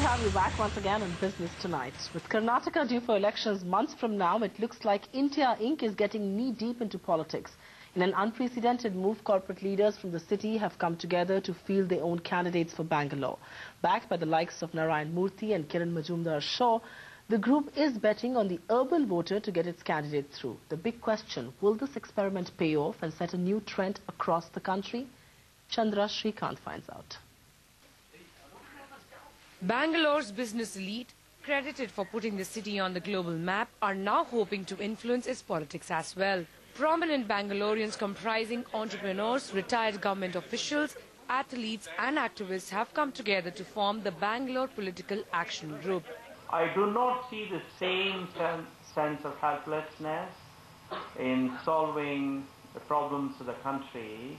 to have you back once again on Business Tonight. With Karnataka due for elections months from now, it looks like India Inc. is getting knee-deep into politics. In an unprecedented move, corporate leaders from the city have come together to field their own candidates for Bangalore. Backed by the likes of Narayan Murthy and Kiran Mazumdar-Shaw, the group is betting on the urban voter to get its candidate through. The big question, will this experiment pay off and set a new trend across the country? Chandra Srikanth finds out. Bangalore's business elite, credited for putting the city on the global map, are now hoping to influence its politics as well. Prominent Bangaloreans comprising entrepreneurs, retired government officials, athletes and activists have come together to form the Bangalore Political Action Group. I do not see the same sense of helplessness in solving the problems of the country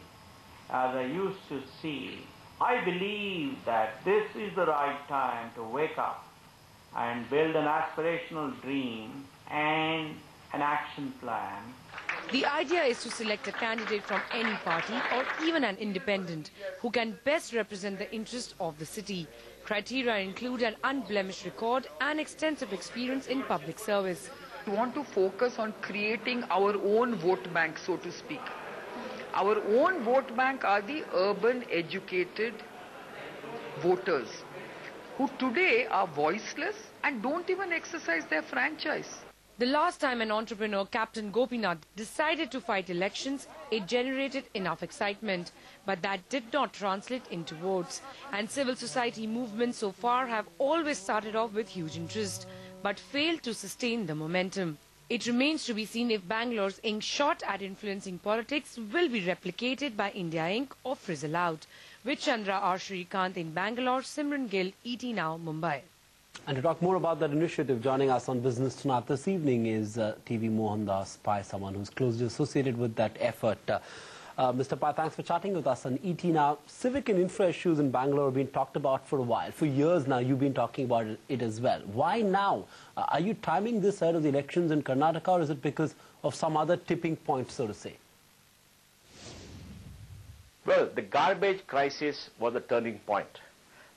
as I used to see. I believe that this is the right time to wake up and build an aspirational dream and an action plan. The idea is to select a candidate from any party or even an independent who can best represent the interest of the city. Criteria include an unblemished record and extensive experience in public service. We want to focus on creating our own vote bank, so to speak. Our own vote bank are the urban educated voters who today are voiceless and don't even exercise their franchise. The last time an entrepreneur, Captain Gopinath, decided to fight elections, it generated enough excitement. But that did not translate into votes. And civil society movements so far have always started off with huge interest, but failed to sustain the momentum. It remains to be seen if Bangalore's ink shot at influencing politics will be replicated by India Inc. or frizzle out. With Chandra R. Srikanth in Bangalore, Simran Gill, ET Now, Mumbai. And to talk more about that initiative, joining us on Business Tonight this evening is TV Mohandas Pai, someone who's closely associated with that effort. Mr. Pai, thanks for chatting with us on ET Now. Civic and infra issues in Bangalore have been talked about for a while. For years now, you've been talking about it as well. Why now? Are you timing this ahead of the elections in Karnataka, or is it because of some other tipping point, so to say? Well, the garbage crisis was a turning point.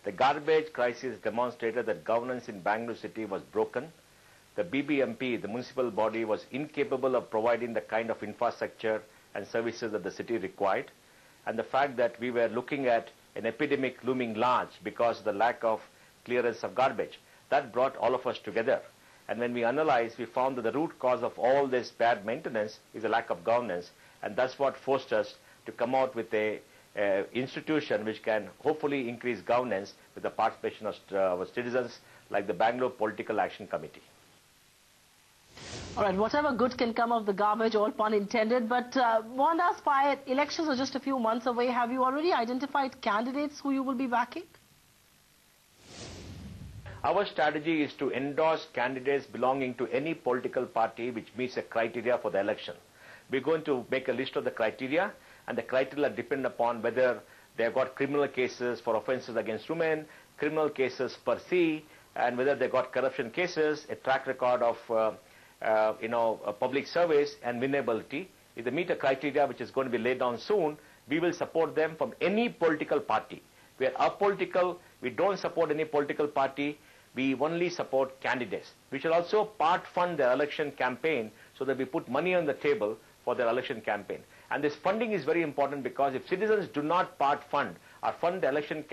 The garbage crisis demonstrated that governance in Bangalore city was broken. The BBMP, the municipal body, was incapable of providing the kind of infrastructure and services that the city required. And the fact that we were looking at an epidemic looming large because of the lack of clearance of garbage, that brought all of us together. And when we analyzed, we found that the root cause of all this bad maintenance is a lack of governance. And that's what forced us to come out with a institution which can hopefully increase governance with the participation of citizens, like the Bangalore Political Action Committee. All right, whatever good can come of the garbage, all pun intended. But Mohandas Pai, elections are just a few months away. Have you already identified candidates who you will be backing? Our strategy is to endorse candidates belonging to any political party which meets a criteria for the election. We're going to make a list of the criteria, and the criteria depend upon whether they have got criminal cases for offences against women, criminal cases per se, and whether they got corruption cases, a track record of a public service and winnability. If they meet a criteria which is going to be laid down soon, we will support them from any political party. We are apolitical, we don't support any political party, we only support candidates. We should also part fund their election campaign so that we put money on the table for their election campaign. And this funding is very important because if citizens do not part fund or fund the election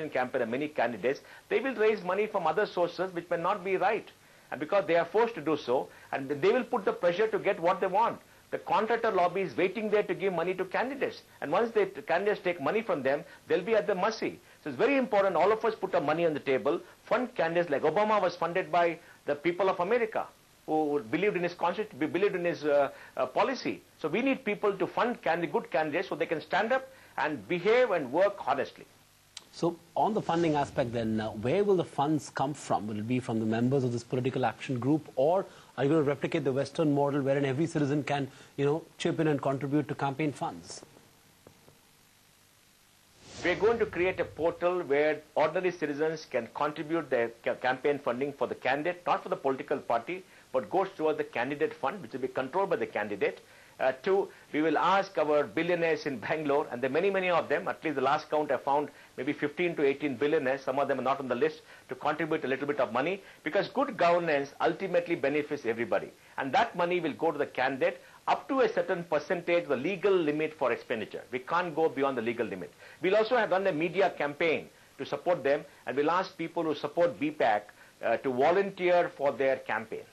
campaign of many candidates, they will raise money from other sources which may not be right. And because they are forced to do so, and they will put the pressure to get what they want. The contractor lobby is waiting there to give money to candidates. And once the candidates take money from them, they'll be at the mercy. So it's very important all of us put our money on the table, fund candidates. Like Obama was funded by the people of America, who believed in his constitution, believed in his policy. So we need people to fund good candidates so they can stand up and behave and work honestly. So on the funding aspect then, where will the funds come from? Will it be from the members of this political action group, or are you going to replicate the Western model wherein every citizen can, chip in and contribute to campaign funds? We're going to create a portal where ordinary citizens can contribute their campaign funding for the candidate, not for the political party, but goes towards the candidate fund, which will be controlled by the candidate. Two, we will ask our billionaires in Bangalore, and there are many of them, at least the last count I found, maybe 15 to 18 billionaires, some of them are not on the list, to contribute a little bit of money, because good governance ultimately benefits everybody. And that money will go to the candidate up to a certain percentage, the legal limit for expenditure. We can't go beyond the legal limit. We'll also have done a media campaign to support them, and we'll ask people who support B.PAC to volunteer for their campaign.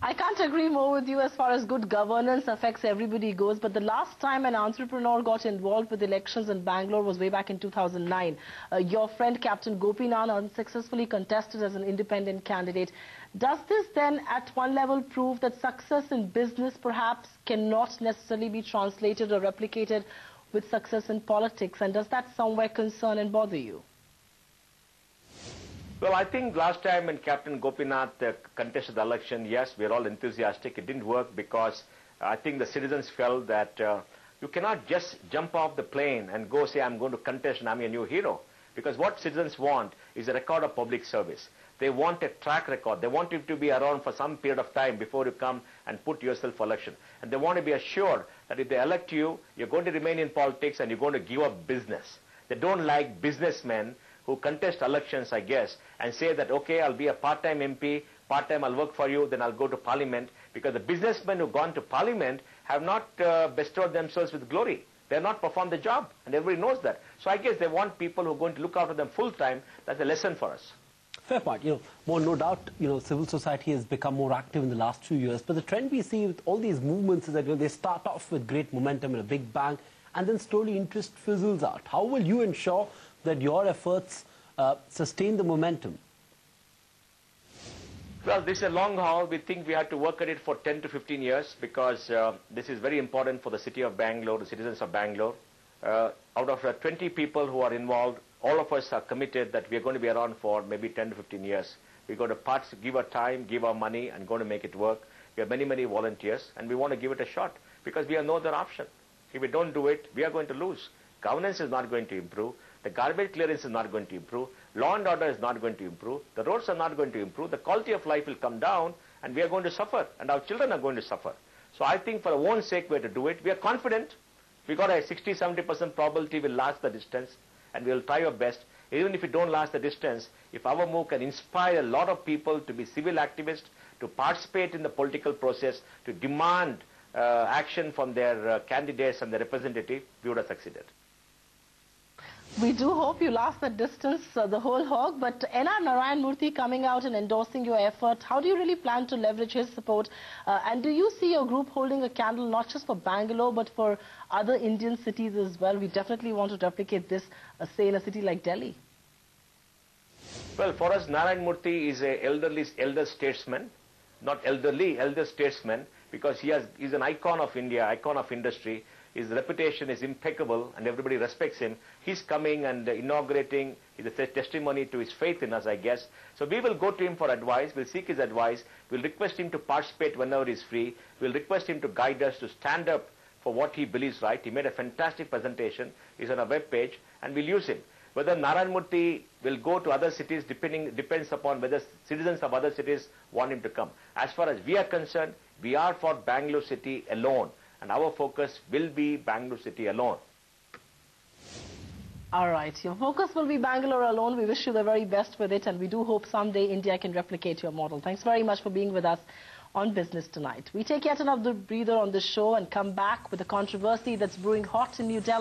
I can't agree more with you as far as good governance affects everybody goes, but the last time an entrepreneur got involved with elections in Bangalore was way back in 2009. Your friend Captain Gopinath unsuccessfully contested as an independent candidate. Does this then at one level prove that success in business perhaps cannot necessarily be translated or replicated with success in politics, and does that somewhere concern and bother you? Well, I think last time when Captain Gopinath contested the election, yes, we are all enthusiastic. It didn't work because I think the citizens felt that you cannot just jump off the plane and go say, I'm going to contest and I'm a new hero. Because what citizens want is a record of public service. They want a track record. They want you to be around for some period of time before you come and put yourself for election. And they want to be assured that if they elect you, you're going to remain in politics and you're going to give up business. They don't like businessmen who contest elections, I guess, and say that, okay, I'll be a part-time MP, part-time I'll work for you, then I'll go to parliament, because the businessmen who've gone to parliament have not bestowed themselves with glory. They have not performed the job, and everybody knows that. So I guess they want people who are going to look after them full-time. That's a lesson for us. Fair point. No doubt, civil society has become more active in the last few years, but the trend we see with all these movements is that they start off with great momentum and a big bang, and then slowly interest fizzles out. How will you ensure that your efforts sustain the momentum? Well, this is a long haul. We think we have to work at it for 10 to 15 years because this is very important for the city of Bangalore, the citizens of Bangalore. Out of 20 people who are involved, all of us are committed that we are going to be around for maybe 10 to 15 years. We're going to give our time, give our money, and going to make it work. We have many volunteers, and we want to give it a shot because we have no other option. If we don't do it, we are going to lose. Governance is not going to improve. The garbage clearance is not going to improve. Law and order is not going to improve. The roads are not going to improve. The quality of life will come down, and we are going to suffer, and our children are going to suffer. So I think for our own sake, we have to do it. We are confident. We got a 60-70% probability we'll last the distance, and we'll try our best. Even if we don't last the distance, if our move can inspire a lot of people to be civil activists, to participate in the political process, to demand action from their candidates and their representative, we would have succeeded. We do hope you last the distance, the whole hog, but N.R. Narayan Murthy coming out and endorsing your effort, how do you really plan to leverage his support? And do you see your group holding a candle not just for Bangalore, but for other Indian cities as well? We definitely want to replicate this, say, in a city like Delhi. Well, for us, Narayan Murthy is an elder statesman, not elderly, elder statesman, because he's an icon of India, icon of industry. His reputation is impeccable and everybody respects him. He's coming and inaugurating is a testimony to his faith in us, I guess. So we will go to him for advice. We'll seek his advice. We'll request him to participate whenever he's free. We'll request him to guide us, to stand up for what he believes right. He made a fantastic presentation. He's on our web page, and we'll use him. Whether Narayan Murthy will go to other cities depends upon whether citizens of other cities want him to come. As far as we are concerned, we are for Bangalore city alone. And our focus will be Bangalore city alone. All right. Your focus will be Bangalore alone. We wish you the very best with it, and we do hope someday India can replicate your model. Thanks very much for being with us on Business Tonight. We take yet another breather on the show and come back with a controversy that's brewing hot in New Delhi.